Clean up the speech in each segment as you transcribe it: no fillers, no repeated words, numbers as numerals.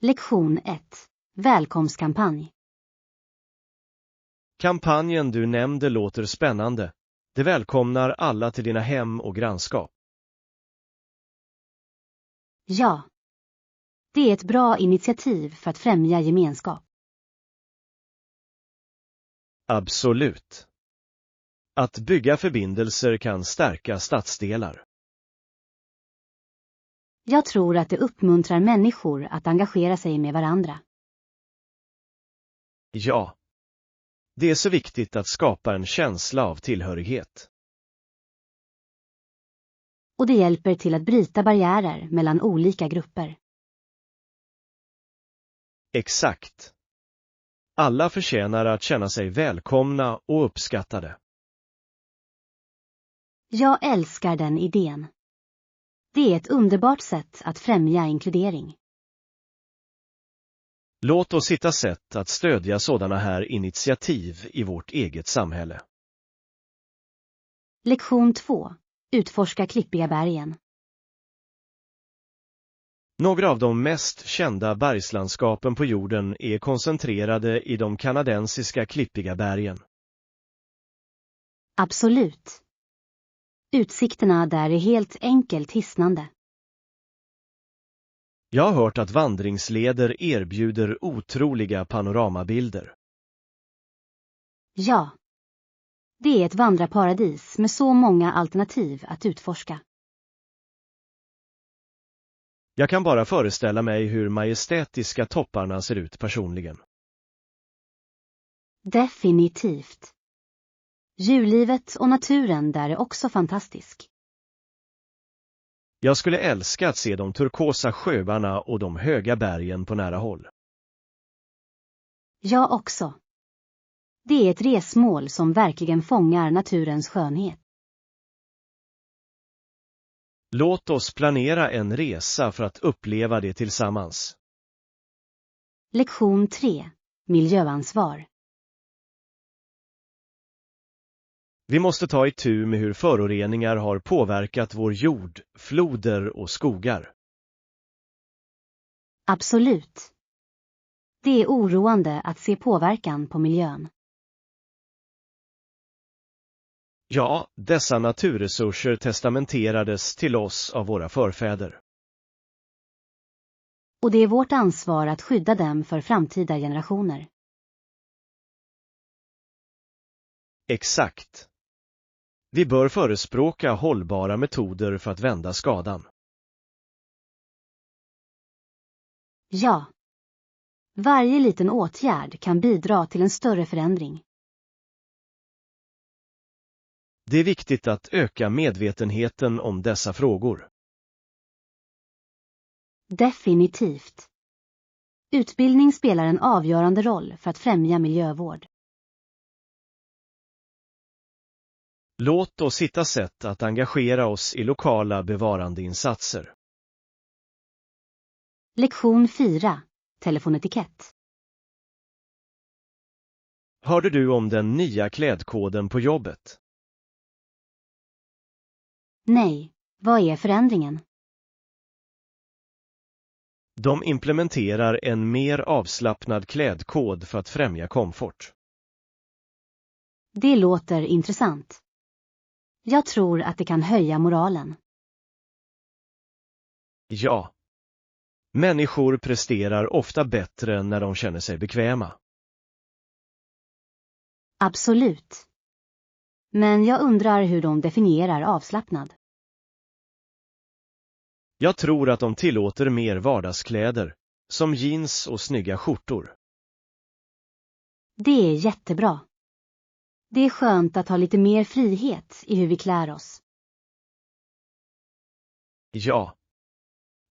Lektion 1. Välkomstkampanj. Kampanjen du nämnde låter spännande. Det välkomnar alla till dina hem och grannskap. Ja. Det är ett bra initiativ för att främja gemenskap. Absolut. Att bygga förbindelser kan stärka stadsdelar. Jag tror att det uppmuntrar människor att engagera sig med varandra. Ja. Det är så viktigt att skapa en känsla av tillhörighet. Och det hjälper till att bryta barriärer mellan olika grupper. Exakt. Alla förtjänar att känna sig välkomna och uppskattade. Jag älskar den idén. Det är ett underbart sätt att främja inkludering. Låt oss hitta sätt att stödja sådana här initiativ i vårt eget samhälle. Lektion 2. Utforska klippiga bergen. Några av de mest kända bergslandskapen på jorden är koncentrerade i de kanadensiska klippiga bergen. Absolut. Utsikterna där är helt enkelt hisnande. Jag har hört att vandringsleder erbjuder otroliga panoramabilder. Ja. Det är ett vandrarparadis med så många alternativ att utforska. Jag kan bara föreställa mig hur majestätiska topparna ser ut personligen. Definitivt. Djurlivet och naturen där är också fantastisk. Jag skulle älska att se de turkosa sjöarna och de höga bergen på nära håll. Jag också. Det är ett resmål som verkligen fångar naturens skönhet. Låt oss planera en resa för att uppleva det tillsammans. Lektion 3. Miljöansvar. Vi måste ta itu med hur föroreningar har påverkat vår jord, floder och skogar. Absolut. Det är oroande att se påverkan på miljön. Ja, dessa naturresurser testamenterades till oss av våra förfäder. Och det är vårt ansvar att skydda dem för framtida generationer. Exakt. Vi bör förespråka hållbara metoder för att vända skadan. Ja. Varje liten åtgärd kan bidra till en större förändring. Det är viktigt att öka medvetenheten om dessa frågor. Definitivt. Utbildning spelar en avgörande roll för att främja miljövård. Låt oss hitta sätt att engagera oss i lokala bevarandeinsatser. Lektion 4. Telefonetikett. Hörde du om den nya klädkoden på jobbet? Nej, vad är förändringen? De implementerar en mer avslappnad klädkod för att främja komfort. Det låter intressant. Jag tror att det kan höja moralen. Ja. Människor presterar ofta bättre när de känner sig bekväma. Absolut. Men jag undrar hur de definierar avslappnad. Jag tror att de tillåter mer vardagskläder, som jeans och snygga skjortor. Det är jättebra. Det är skönt att ha lite mer frihet i hur vi klär oss. Ja.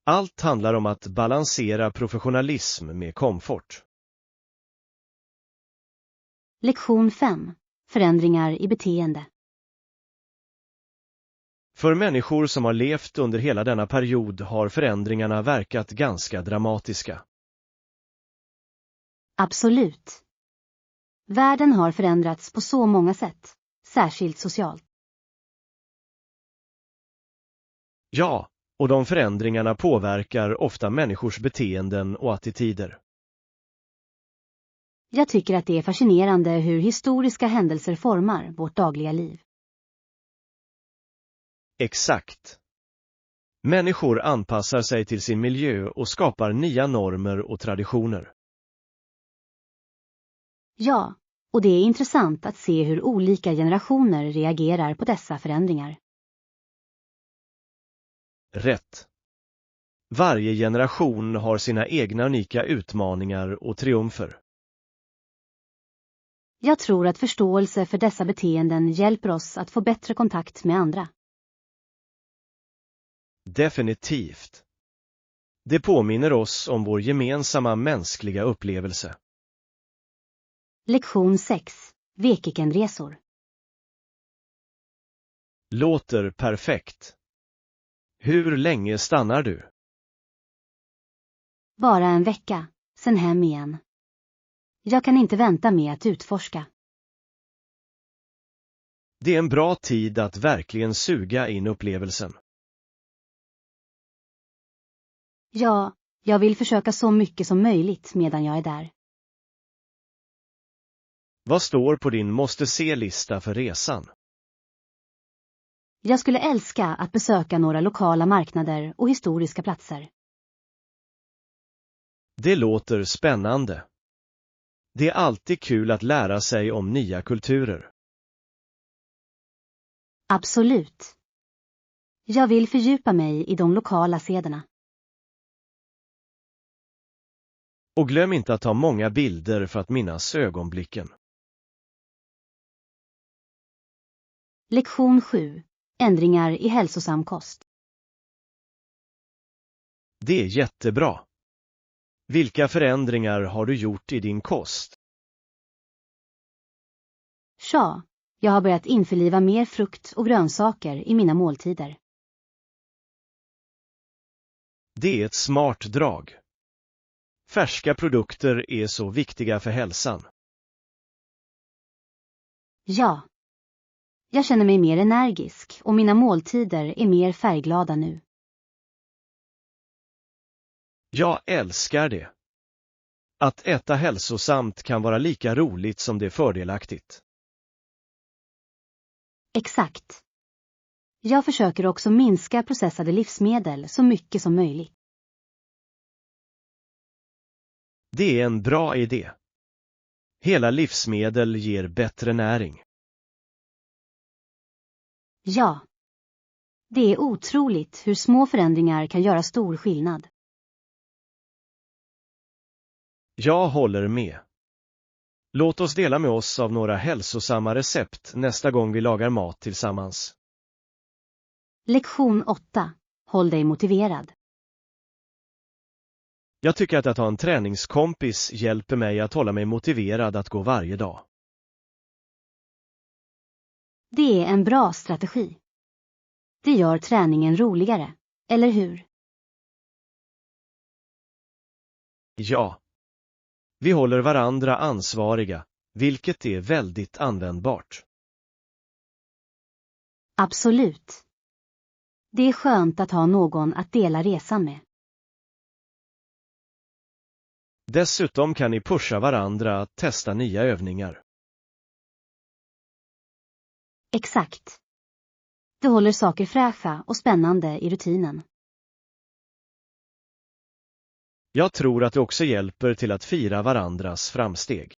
Allt handlar om att balansera professionalism med komfort. Lektion 5. Förändringar i beteende. För människor som har levt under hela denna period har förändringarna verkat ganska dramatiska. Absolut. Världen har förändrats på så många sätt, särskilt socialt. Ja, Och de förändringarna påverkar ofta människors beteenden och attityder. Jag tycker att det är fascinerande hur historiska händelser formar vårt dagliga liv. Exakt. Människor anpassar sig till sin miljö och skapar nya normer och traditioner. Ja, och det är intressant att se hur olika generationer reagerar på dessa förändringar. Rätt. Varje generation har sina egna unika utmaningar och triumfer. Jag tror att förståelse för dessa beteenden hjälper oss att få bättre kontakt med andra. Definitivt. Det påminner oss om vår gemensamma mänskliga upplevelse. Lektion 6. Weekendresor. Låter perfekt. Hur länge stannar du? Bara en vecka, sen hem igen. Jag kan inte vänta med att utforska. Det är en bra tid att verkligen suga in upplevelsen. Ja, jag vill försöka så mycket som möjligt medan jag är där. Vad står på din måste-se-lista för resan? Jag skulle älska att besöka några lokala marknader och historiska platser. Det låter spännande. Det är alltid kul att lära sig om nya kulturer. Absolut. Jag vill fördjupa mig i de lokala sederna. Och glöm inte att ta många bilder för att minnas ögonblicken. Lektion 7. Ändringar i hälsosam kost. Det är jättebra. Vilka förändringar har du gjort i din kost? Ja, jag har börjat införliva mer frukt och grönsaker i mina måltider. Det är ett smart drag. Färska produkter är så viktiga för hälsan. Ja. Jag känner mig mer energisk och mina måltider är mer färgglada nu. Jag älskar det. Att äta hälsosamt kan vara lika roligt som det är fördelaktigt. Exakt. Jag försöker också minska processade livsmedel så mycket som möjligt. Det är en bra idé. Hela livsmedel ger bättre näring. Ja. Det är otroligt hur små förändringar kan göra stor skillnad. Jag håller med. Låt oss dela med oss av några hälsosamma recept nästa gång vi lagar mat tillsammans. Lektion 8. Håll dig motiverad. Jag tycker att ha en träningskompis hjälper mig att hålla mig motiverad att gå varje dag. Det är en bra strategi. Det gör träningen roligare, eller hur? Ja. Vi håller varandra ansvariga, vilket är väldigt användbart. Absolut. Det är skönt att ha någon att dela resan med. Dessutom kan ni pusha varandra att testa nya övningar. Exakt. Det håller saker fräscha och spännande i rutinen. Jag tror att det också hjälper till att fira varandras framsteg.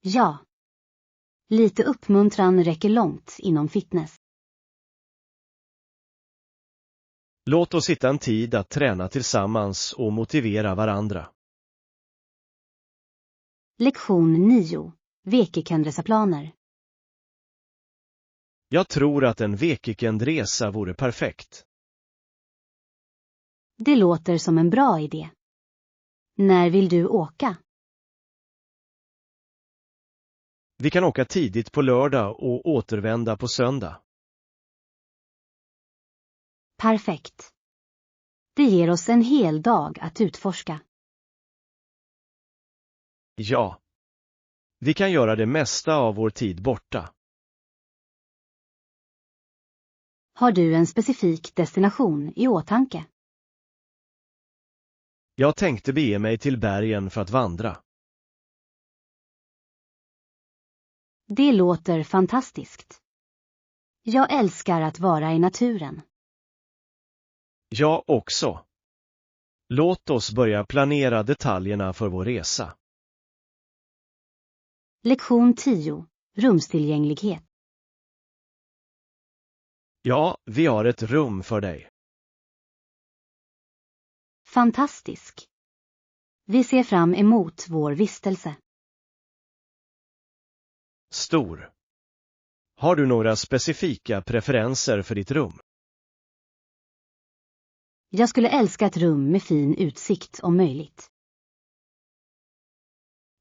Ja. Lite uppmuntran räcker långt inom fitness. Låt oss hitta en tid att träna tillsammans och motivera varandra. Lektion 9. Weekendresaplaner. Jag tror att en weekendresa vore perfekt. Det låter som en bra idé. När vill du åka? Vi kan åka tidigt på lördag och återvända på söndag. Perfekt. Det ger oss en hel dag att utforska. Ja. Vi kan göra det mesta av vår tid borta. Har du en specifik destination i åtanke? Jag tänkte bege mig till bergen för att vandra. Det låter fantastiskt. Jag älskar att vara i naturen. Jag också. Låt oss börja planera detaljerna för vår resa. Lektion 10. Rumstillgänglighet. Ja, vi har ett rum för dig. Fantastisk. Vi ser fram emot vår vistelse. Stor. Har du några specifika preferenser för ditt rum? Jag skulle älska ett rum med fin utsikt om möjligt.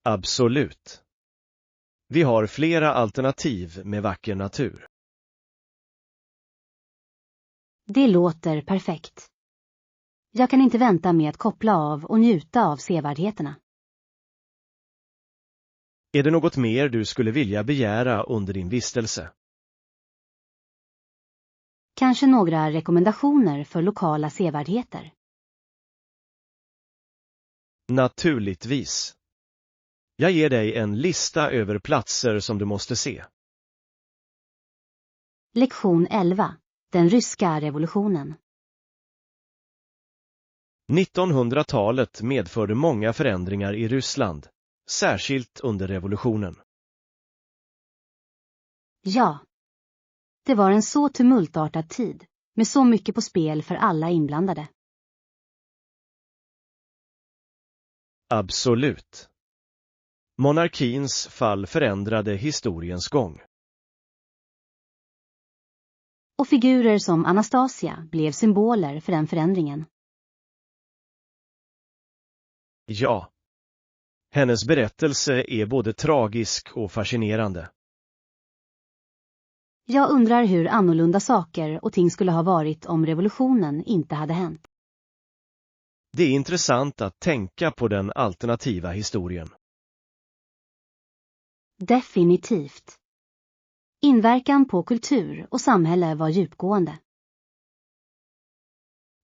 Absolut. Vi har flera alternativ med vacker natur. Det låter perfekt. Jag kan inte vänta med att koppla av och njuta av sevärdheterna. Är det något mer du skulle vilja begära under din vistelse? Kanske några rekommendationer för lokala sevärdheter. Naturligtvis. Jag ger dig en lista över platser som du måste se. Lektion 11. Den ryska revolutionen. 1900-talet medförde många förändringar i Ryssland, särskilt under revolutionen. Ja. Det var en så tumultartad tid, med så mycket på spel för alla inblandade. Absolut. Monarkins fall förändrade historiens gång. Och figurer som Anastasia blev symboler för den förändringen. Ja. Hennes berättelse är både tragisk och fascinerande. Jag undrar hur annorlunda saker och ting skulle ha varit om revolutionen inte hade hänt. Det är intressant att tänka på den alternativa historien. Definitivt. Inverkan på kultur och samhälle var djupgående.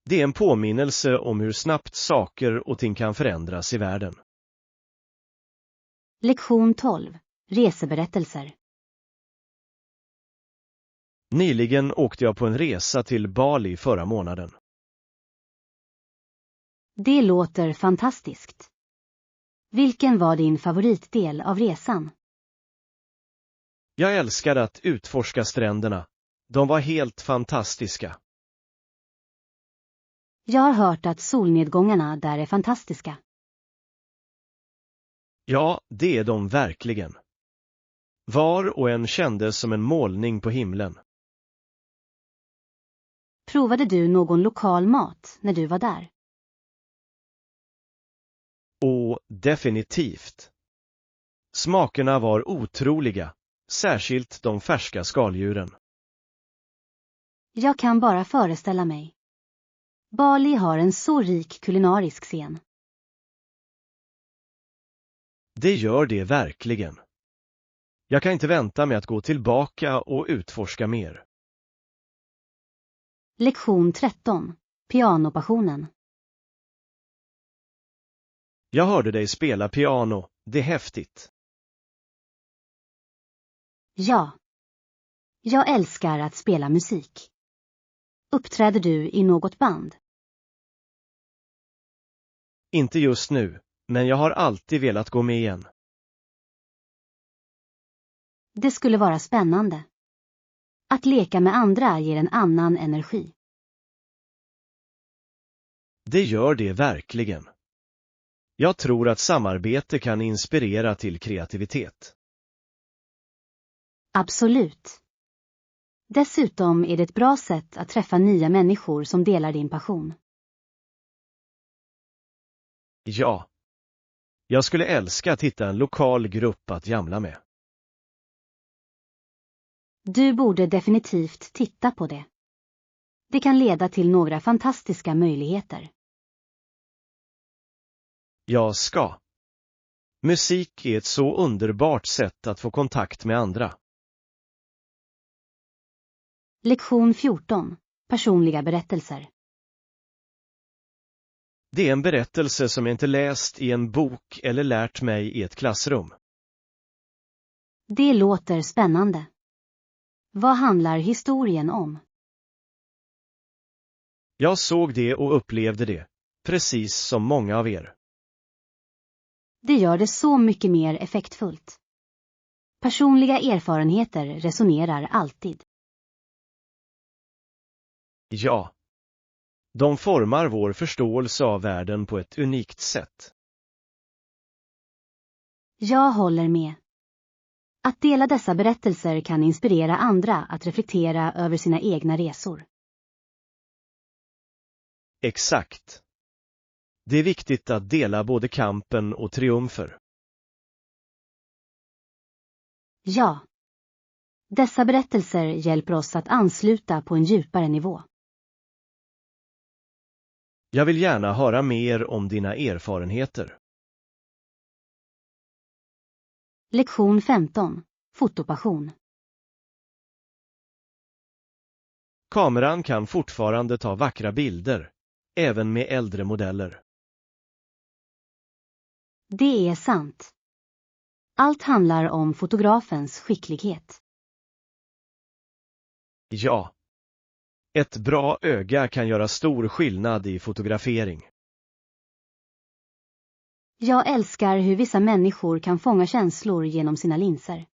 Det är en påminnelse om hur snabbt saker och ting kan förändras i världen. Lektion 12. Reseberättelser. Nyligen åkte jag på en resa till Bali förra månaden. Det låter fantastiskt. Vilken var din favoritdel av resan? Jag älskade att utforska stränderna. De var helt fantastiska. Jag har hört att solnedgångarna där är fantastiska. Ja, det är de verkligen. Var och en kändes som en målning på himlen. Provade du någon lokal mat när du var där? Och definitivt. Smakerna var otroliga, särskilt de färska skaldjuren. Jag kan bara föreställa mig. Bali har en så rik kulinarisk scen. Det gör det verkligen. Jag kan inte vänta med att gå tillbaka och utforska mer. Lektion 13. Pianopassionen. Jag hörde dig spela piano, det är häftigt. Ja. Jag älskar att spela musik. Uppträder du i något band? Inte just nu, men jag har alltid velat gå med igen. Det skulle vara spännande. Att leka med andra ger en annan energi. Det gör det verkligen. Jag tror att samarbete kan inspirera till kreativitet. Absolut. Dessutom är det ett bra sätt att träffa nya människor som delar din passion. Ja. Jag skulle älska att hitta en lokal grupp att jamla med. Du borde definitivt titta på det. Det kan leda till några fantastiska möjligheter. Jag ska. Musik är ett så underbart sätt att få kontakt med andra. Lektion 14. Personliga berättelser. Det är en berättelse som jag inte läst i en bok eller lärt mig i ett klassrum. Det låter spännande. Vad handlar historien om? Jag såg det och upplevde det, precis som många av er. Det gör det så mycket mer effektfullt. Personliga erfarenheter resonerar alltid. Ja. De formar vår förståelse av världen på ett unikt sätt. Jag håller med. Att dela dessa berättelser kan inspirera andra att reflektera över sina egna resor. Exakt. Det är viktigt att dela både kampen och triumfer. Ja. Dessa berättelser hjälper oss att ansluta på en djupare nivå. Jag vill gärna höra mer om dina erfarenheter. Lektion 15. Fotopassion. Kameran kan fortfarande ta vackra bilder, även med äldre modeller. Det är sant. Allt handlar om fotografens skicklighet. Ja. Ett bra öga kan göra stor skillnad i fotografering. Jag älskar hur vissa människor kan fånga känslor genom sina linser.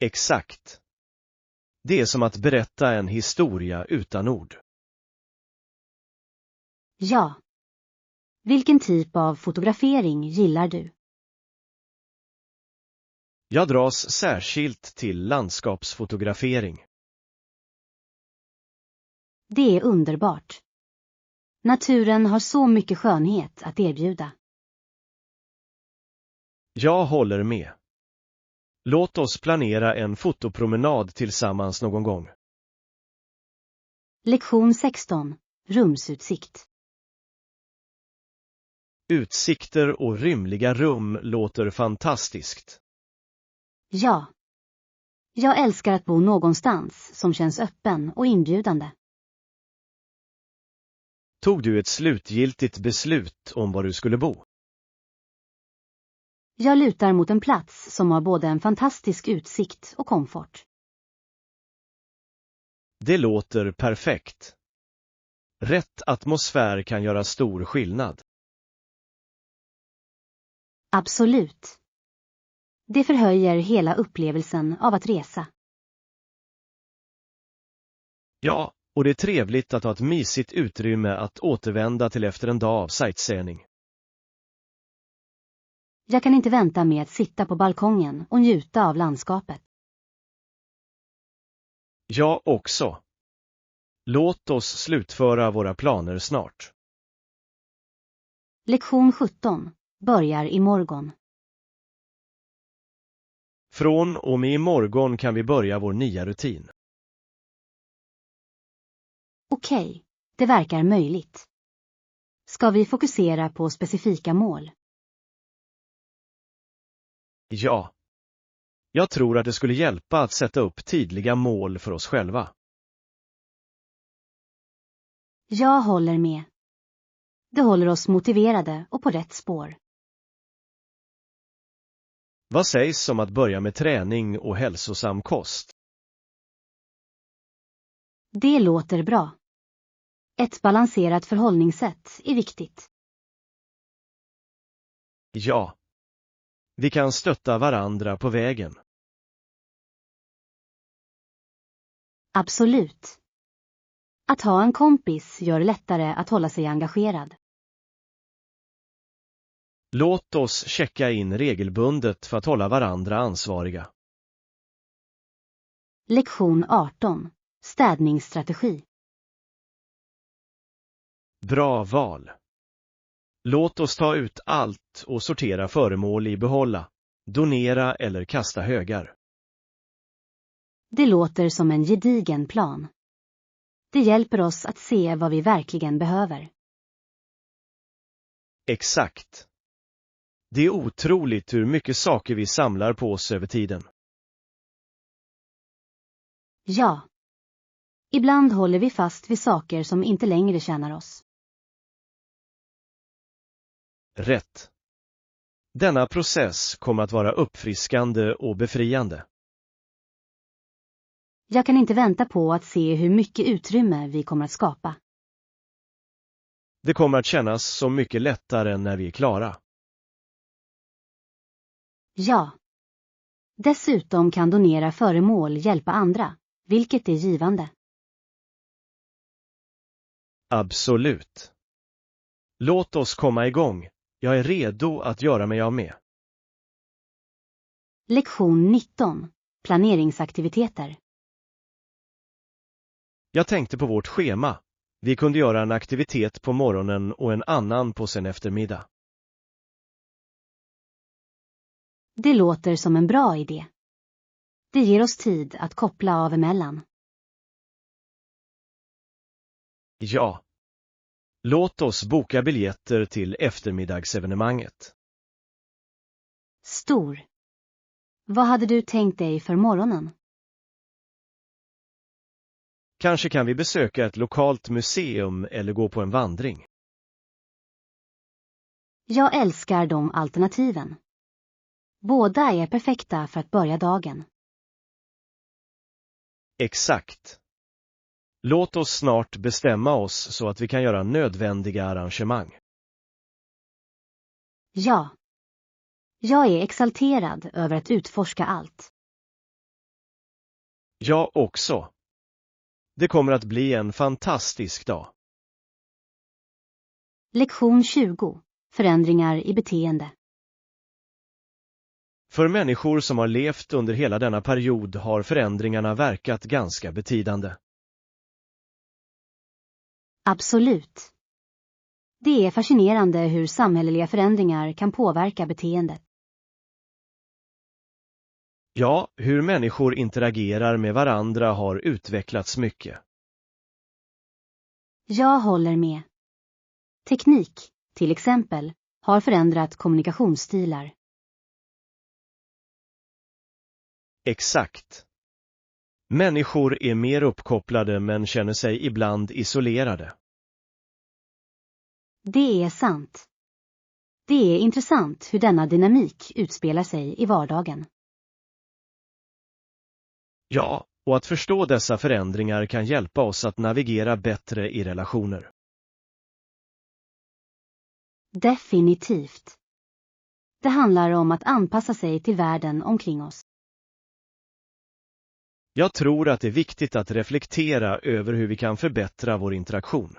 Exakt. Det är som att berätta en historia utan ord. Ja. Vilken typ av fotografering gillar du? Jag dras särskilt till landskapsfotografering. Det är underbart. Naturen har så mycket skönhet att erbjuda. Jag håller med. Låt oss planera en fotopromenad tillsammans någon gång. Lektion 16. Rumsutsikt. Utsikter och rymliga rum låter fantastiskt. Ja. Jag älskar att bo någonstans som känns öppen och inbjudande. Tog du ett slutgiltigt beslut om var du skulle bo? Jag lutar mot en plats som har både en fantastisk utsikt och komfort. Det låter perfekt. Rätt atmosfär kan göra stor skillnad. Absolut. Det förhöjer hela upplevelsen av att resa. Ja, och det är trevligt att ha ett mysigt utrymme att återvända till efter en dag av sightseeing. Jag kan inte vänta med att sitta på balkongen och njuta av landskapet. Jag också. Låt oss slutföra våra planer snart. Lektion 17. Börjar imorgon. Från och med imorgon kan vi börja vår nya rutin. Okej, det verkar möjligt. Ska vi fokusera på specifika mål? Ja. Jag tror att det skulle hjälpa att sätta upp tydliga mål för oss själva. Jag håller med. Det håller oss motiverade och på rätt spår. Vad sägs om att börja med träning och hälsosam kost? Det låter bra. Ett balanserat förhållningssätt är viktigt. Ja. Vi kan stötta varandra på vägen. Absolut. Att ha en kompis gör det lättare att hålla sig engagerad. Låt oss checka in regelbundet för att hålla varandra ansvariga. Lektion 18. Städningsstrategi. Bra val. Låt oss ta ut allt och sortera föremål i behålla, donera eller kasta högar. Det låter som en gedigen plan. Det hjälper oss att se vad vi verkligen behöver. Exakt. Det är otroligt hur mycket saker vi samlar på oss över tiden. Ja. Ibland håller vi fast vid saker som inte längre tjänar oss. Rätt. Denna process kommer att vara uppfriskande och befriande. Jag kan inte vänta på att se hur mycket utrymme vi kommer att skapa. Det kommer att kännas så mycket lättare när vi är klara. Ja. Dessutom kan donera föremål hjälpa andra, vilket är givande. Absolut. Låt oss komma igång. Jag är redo att göra mig av med. Lektion 19. Planeringsaktiviteter. Jag tänkte på vårt schema. Vi kunde göra en aktivitet på morgonen och en annan på sen eftermiddag. Det låter som en bra idé. Det ger oss tid att koppla av emellan. Ja. Låt oss boka biljetter till eftermiddagsevenemanget. Stor. Vad hade du tänkt dig för morgonen? Kanske kan vi besöka ett lokalt museum eller gå på en vandring. Jag älskar de alternativen. Båda är perfekta för att börja dagen. Exakt. Låt oss snart bestämma oss så att vi kan göra nödvändiga arrangemang. Ja. Jag är exalterad över att utforska allt. Jag också. Det kommer att bli en fantastisk dag. Lektion 20. Förändringar i beteende. För människor som har levt under hela denna period har förändringarna verkat ganska betydande. Absolut. Det är fascinerande hur samhälleliga förändringar kan påverka beteendet. Ja, hur människor interagerar med varandra har utvecklats mycket. Jag håller med. Teknik, till exempel, har förändrat kommunikationsstilar. Exakt. Människor är mer uppkopplade men känner sig ibland isolerade. Det är sant. Det är intressant hur denna dynamik utspelar sig i vardagen. Ja, och att förstå dessa förändringar kan hjälpa oss att navigera bättre i relationer. Definitivt. Det handlar om att anpassa sig till världen omkring oss. Jag tror att det är viktigt att reflektera över hur vi kan förbättra vår interaktion.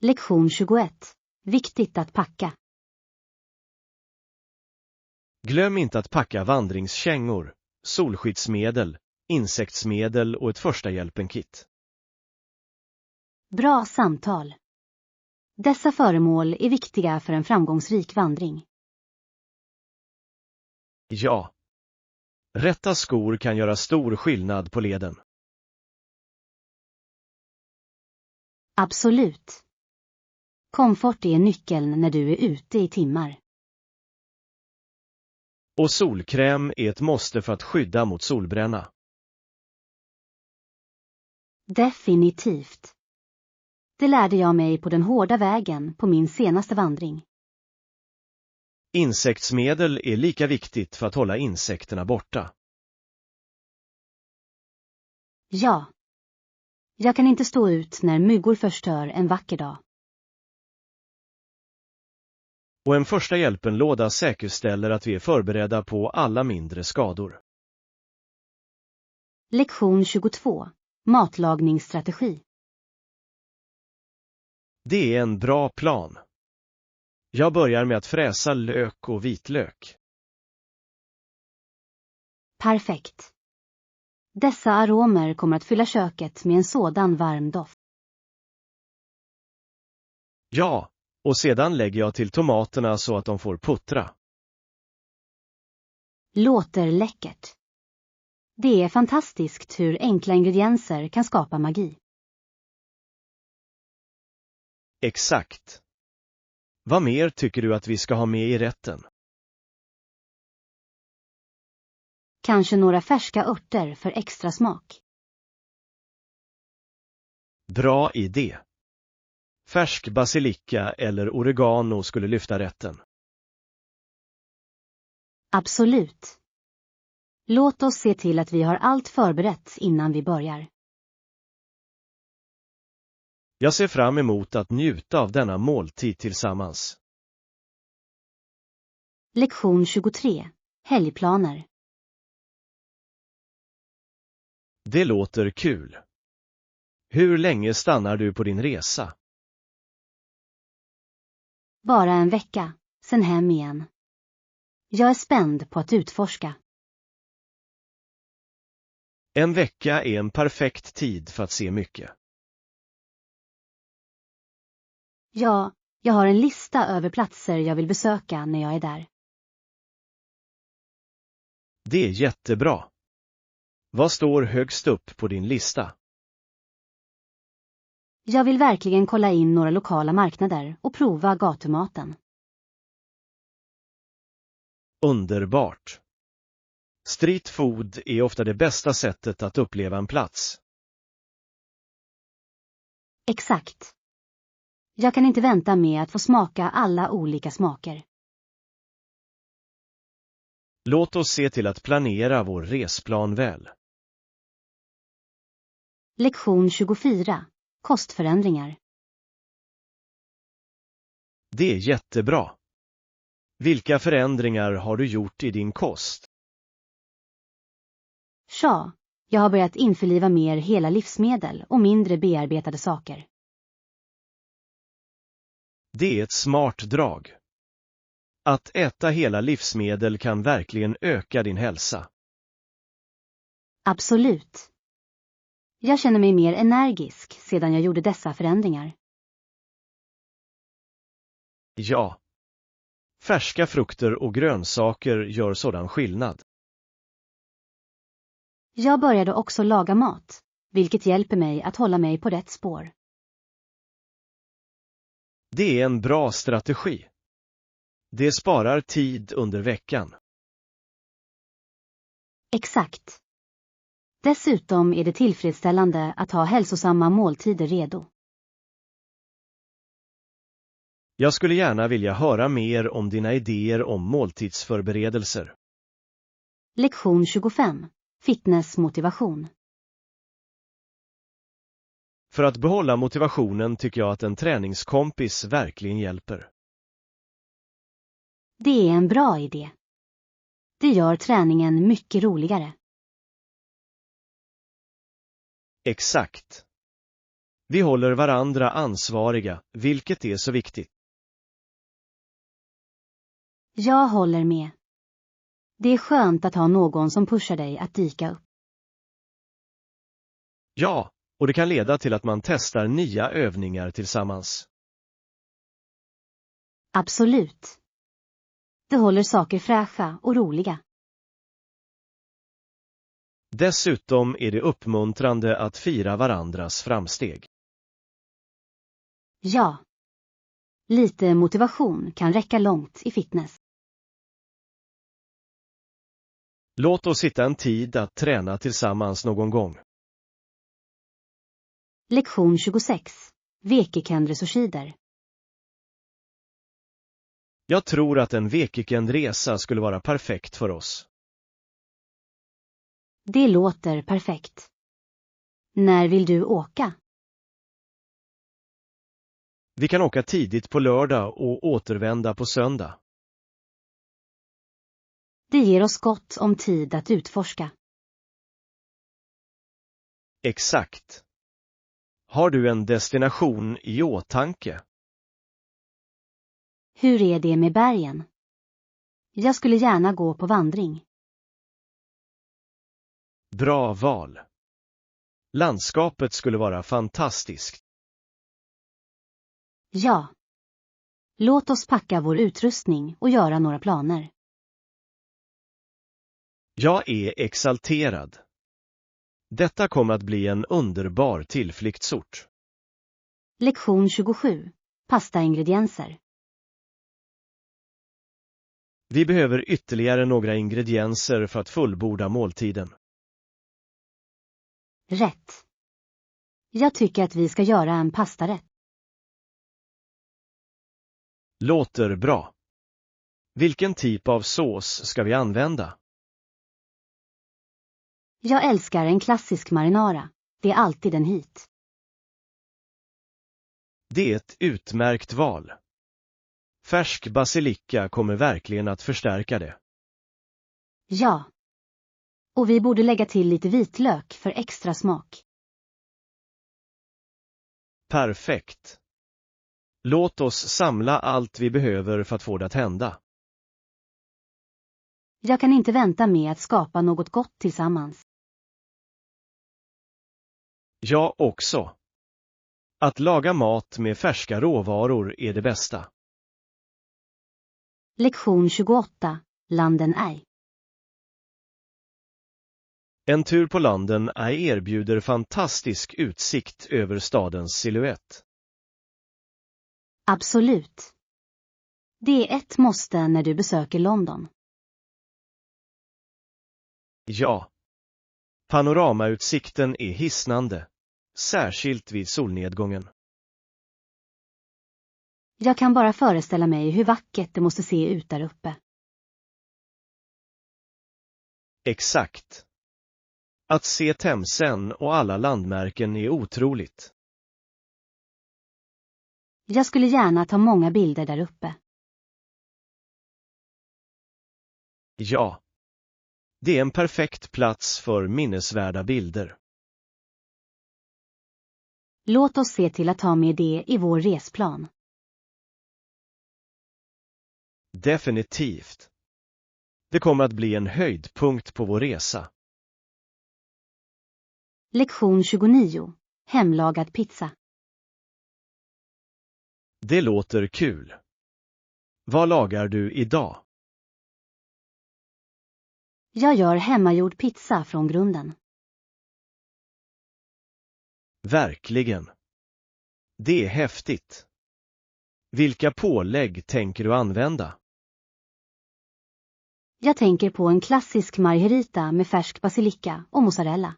Lektion 21. Viktigt att packa. Glöm inte att packa vandringskängor, solskyddsmedel, insektsmedel och ett första hjälpen-kit. Bra samtal. Dessa föremål är viktiga för en framgångsrik vandring. Ja. Rätta skor kan göra stor skillnad på leden. Absolut. Komfort är nyckeln när du är ute i timmar. Och solkräm är ett måste för att skydda mot solbränna. Definitivt. Det lärde jag mig på den hårda vägen på min senaste vandring. Insektsmedel är lika viktigt för att hålla insekterna borta. Ja. Jag kan inte stå ut när myggor förstör en vacker dag. Och en första hjälpen-låda säkerställer att vi är förberedda på alla mindre skador. Lektion 22. Matlagningsstrategi. Det är en bra plan. Jag börjar med att fräsa lök och vitlök. Perfekt. Dessa aromer kommer att fylla köket med en sådan varm doft. Ja, och sedan lägger jag till tomaterna så att de får puttra. Låter läckert. Det är fantastiskt hur enkla ingredienser kan skapa magi. Exakt. Vad mer tycker du att vi ska ha med i rätten? Kanske några färska örter för extra smak. Bra idé. Färsk basilika eller oregano skulle lyfta rätten. Absolut. Låt oss se till att vi har allt förberett innan vi börjar. Jag ser fram emot att njuta av denna måltid tillsammans. Lektion 23. Helgplaner. Det låter kul. Hur länge stannar du på din resa? Bara en vecka, sen hem igen. Jag är spänd på att utforska. En vecka är en perfekt tid för att se mycket. Ja, jag har en lista över platser jag vill besöka när jag är där. Det är jättebra. Vad står högst upp på din lista? Jag vill verkligen kolla in några lokala marknader och prova gatumaten. Underbart. Street food är ofta det bästa sättet att uppleva en plats. Exakt. Jag kan inte vänta med att få smaka alla olika smaker. Låt oss se till att planera vår resplan väl. Lektion 24. Kostförändringar. Det är jättebra. Vilka förändringar har du gjort i din kost? Ja, jag har börjat införliva mer hela livsmedel och mindre bearbetade saker. Det är ett smart drag. Att äta hela livsmedel kan verkligen öka din hälsa. Absolut. Jag känner mig mer energisk sedan jag gjorde dessa förändringar. Ja. Färska frukter och grönsaker gör sådan skillnad. Jag började också laga mat, vilket hjälper mig att hålla mig på rätt spår. Det är en bra strategi. Det sparar tid under veckan. Exakt. Dessutom är det tillfredsställande att ha hälsosamma måltider redo. Jag skulle gärna vilja höra mer om dina idéer om måltidsförberedelser. Lektion 25. Fitnessmotivation. För att behålla motivationen tycker jag att en träningskompis verkligen hjälper. Det är en bra idé. Det gör träningen mycket roligare. Exakt. Vi håller varandra ansvariga, vilket är så viktigt. Jag håller med. Det är skönt att ha någon som pushar dig att dyka upp. Ja, och det kan leda till att man testar nya övningar tillsammans. Absolut. Det håller saker fräscha och roliga. Dessutom är det uppmuntrande att fira varandras framsteg. Ja. Lite motivation kan räcka långt i fitness. Låt oss hitta en tid att träna tillsammans någon gång. Lektion 26. Vekikendresocider. Jag tror att en weekendresa skulle vara perfekt för oss. Det låter perfekt. När vill du åka? Vi kan åka tidigt på lördag och återvända på söndag. Det ger oss gott om tid att utforska. Exakt. Har du en destination i åtanke? Hur är det med bergen? Jag skulle gärna gå på vandring. Bra val. Landskapet skulle vara fantastiskt. Ja. Låt oss packa vår utrustning och göra några planer. Jag är exalterad. Detta kommer att bli en underbar tillflyktsort. Lektion 27. Pastaingredienser. Vi behöver ytterligare några ingredienser för att fullborda måltiden. Rätt. Jag tycker att vi ska göra en pastarätt. Låter bra. Vilken typ av sås ska vi använda? Jag älskar en klassisk marinara. Det är alltid en hit. Det är ett utmärkt val. Färsk basilika kommer verkligen att förstärka det. Ja. Och vi borde lägga till lite vitlök för extra smak. Perfekt. Låt oss samla allt vi behöver för att få det att hända. Jag kan inte vänta med att skapa något gott tillsammans. Jag också. Att laga mat med färska råvaror är det bästa. Lektion 28. Landen Eye. En tur på Landen Eye erbjuder fantastisk utsikt över stadens silhuett. Absolut. Det är ett måste när du besöker London. Ja. Panoramautsikten är hisnande, särskilt vid solnedgången. Jag kan bara föreställa mig hur vackert det måste se ut där uppe. Exakt. Att se Themsen och alla landmärken är otroligt. Jag skulle gärna ta många bilder där uppe. Ja. Det är en perfekt plats för minnesvärda bilder. Låt oss se till att ta med det i vår resplan. Definitivt. Det kommer att bli en höjdpunkt på vår resa. Lektion 29. Hemlagad pizza. Det låter kul. Vad lagar du idag? Jag gör hemmagjord pizza från grunden. Verkligen. Det är häftigt. Vilka pålägg tänker du använda? Jag tänker på en klassisk margherita med färsk basilika och mozzarella.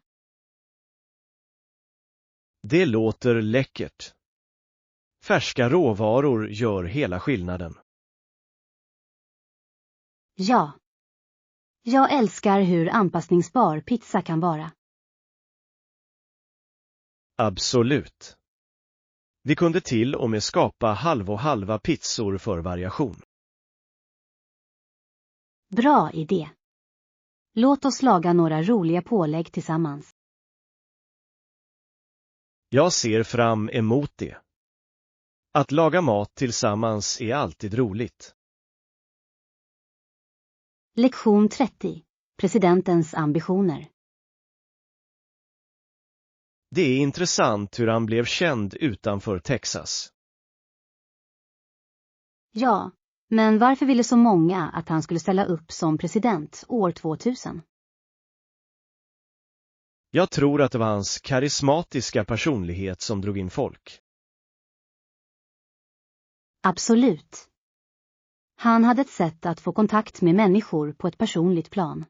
Det låter läckert. Färska råvaror gör hela skillnaden. Ja. Jag älskar hur anpassningsbar pizza kan vara. Absolut. Vi kunde till och med skapa halv och halva pizzor för variation. Bra idé. Låt oss laga några roliga pålägg tillsammans. Jag ser fram emot det. Att laga mat tillsammans är alltid roligt. Lektion 30. Presidentens ambitioner. Det är intressant hur han blev känd utanför Texas. Ja, men varför ville så många att han skulle ställa upp som president år 2000? Jag tror att det var hans karismatiska personlighet som drog in folk. Absolut. Han hade ett sätt att få kontakt med människor på ett personligt plan.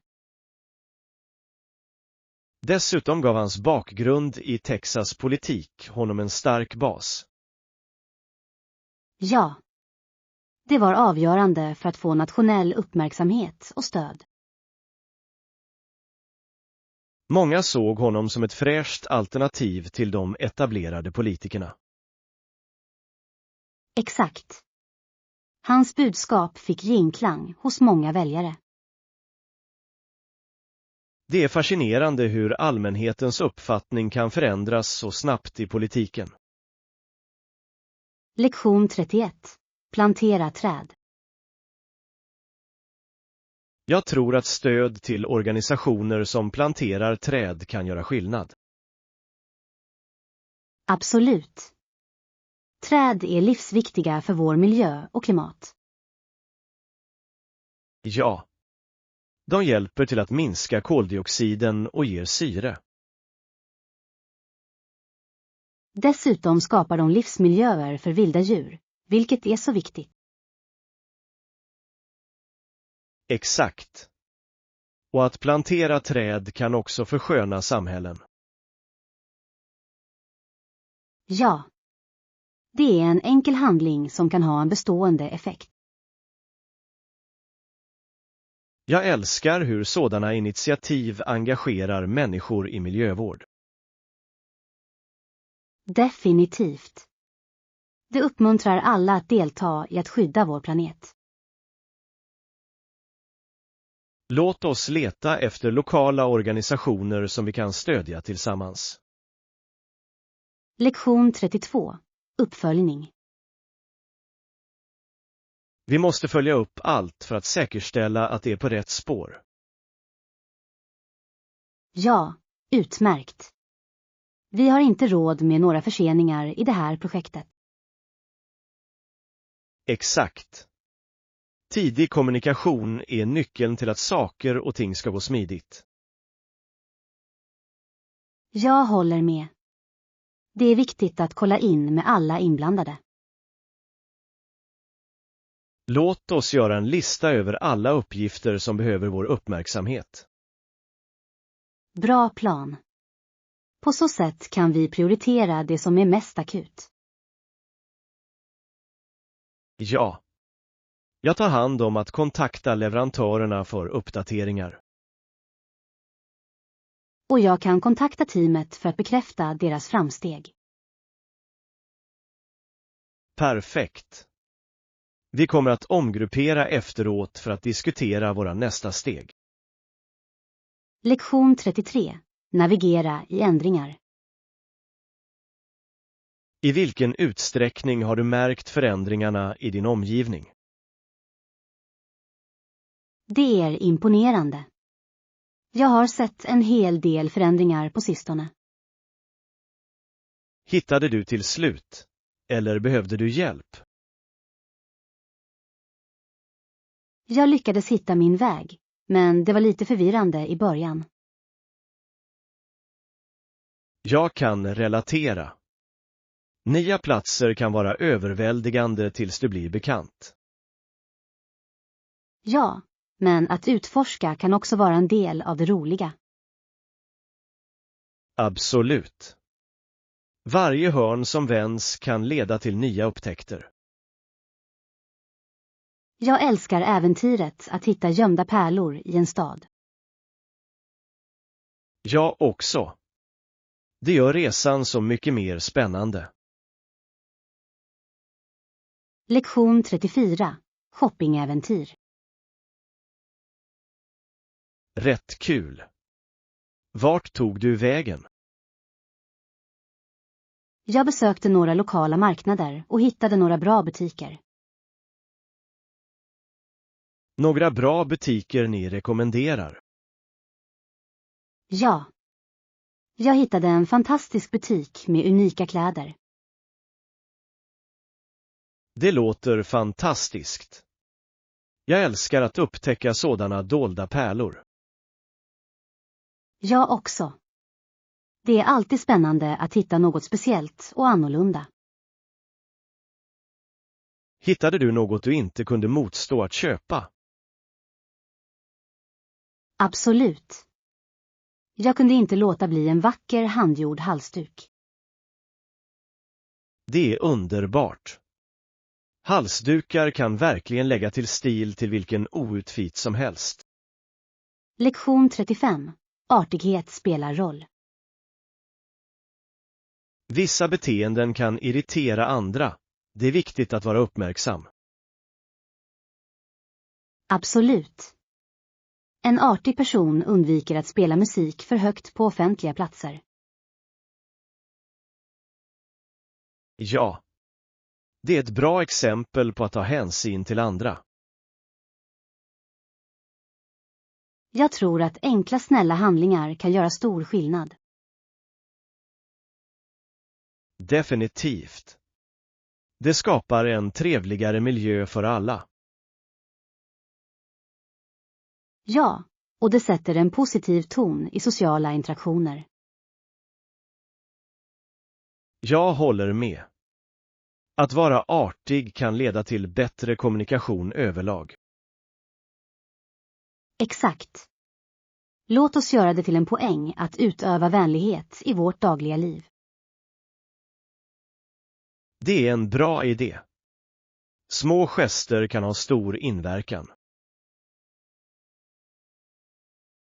Dessutom gav hans bakgrund i Texas politik honom en stark bas. Ja. Det var avgörande för att få nationell uppmärksamhet och stöd. Många såg honom som ett fräscht alternativ till de etablerade politikerna. Exakt. Hans budskap fick genklang hos många väljare. Det är fascinerande hur allmänhetens uppfattning kan förändras så snabbt i politiken. Lektion 31. Plantera träd. Jag tror att stöd till organisationer som planterar träd kan göra skillnad. Absolut. Träd är livsviktiga för vår miljö och klimat. Ja. De hjälper till att minska koldioxiden och ger syre. Dessutom skapar de livsmiljöer för vilda djur, vilket är så viktigt. Exakt. Och att plantera träd kan också försköna samhällen. Ja. Det är en enkel handling som kan ha en bestående effekt. Jag älskar hur sådana initiativ engagerar människor i miljövård. Definitivt. Det uppmuntrar alla att delta i att skydda vår planet. Låt oss leta efter lokala organisationer som vi kan stödja tillsammans. Lektion 32. Uppföljning. Vi måste följa upp allt för att säkerställa att det är på rätt spår. Ja, utmärkt. Vi har inte råd med några förseningar i det här projektet. Exakt. Tidig kommunikation är nyckeln till att saker och ting ska gå smidigt. Jag håller med. Det är viktigt att kolla in med alla inblandade. Låt oss göra en lista över alla uppgifter som behöver vår uppmärksamhet. Bra plan. På så sätt kan vi prioritera det som är mest akut. Ja. Jag tar hand om att kontakta leverantörerna för uppdateringar. Och jag kan kontakta teamet för att bekräfta deras framsteg. Perfekt. Vi kommer att omgruppera efteråt för att diskutera våra nästa steg. Lektion 33. Navigera i ändringar. I vilken utsträckning har du märkt förändringarna i din omgivning? Det är imponerande. Jag har sett en hel del förändringar på sistone. Hittade du till slut? Eller behövde du hjälp? Jag lyckades hitta min väg, men det var lite förvirrande i början. Jag kan relatera. Nya platser kan vara överväldigande tills du blir bekant. Ja, men att utforska kan också vara en del av det roliga. Absolut. Varje hörn som vänds kan leda till nya upptäckter. Jag älskar äventyret att hitta gömda pärlor i en stad. Jag också. Det gör resan så mycket mer spännande. Lektion 34. Shoppingäventyr. Rätt kul. Vart tog du vägen? Jag besökte några lokala marknader och hittade några bra butiker. Några bra butiker ni rekommenderar? Ja. Jag hittade en fantastisk butik med unika kläder. Det låter fantastiskt. Jag älskar att upptäcka sådana dolda pärlor. Jag också. Det är alltid spännande att hitta något speciellt och annorlunda. Hittade du något du inte kunde motstå att köpa? Absolut. Jag kunde inte låta bli en vacker handgjord halsduk. Det är underbart. Halsdukar kan verkligen lägga till stil till vilken outfit som helst. Lektion 35. Artighet spelar roll. Vissa beteenden kan irritera andra. Det är viktigt att vara uppmärksam. Absolut. En artig person undviker att spela musik för högt på offentliga platser. Ja. Det är ett bra exempel på att ta hänsyn till andra. Jag tror att enkla snälla handlingar kan göra stor skillnad. Definitivt. Det skapar en trevligare miljö för alla. Ja, och det sätter en positiv ton i sociala interaktioner. Jag håller med. Att vara artig kan leda till bättre kommunikation överlag. Exakt. Låt oss göra det till en poäng att utöva vänlighet i vårt dagliga liv. Det är en bra idé. Små gester kan ha stor inverkan.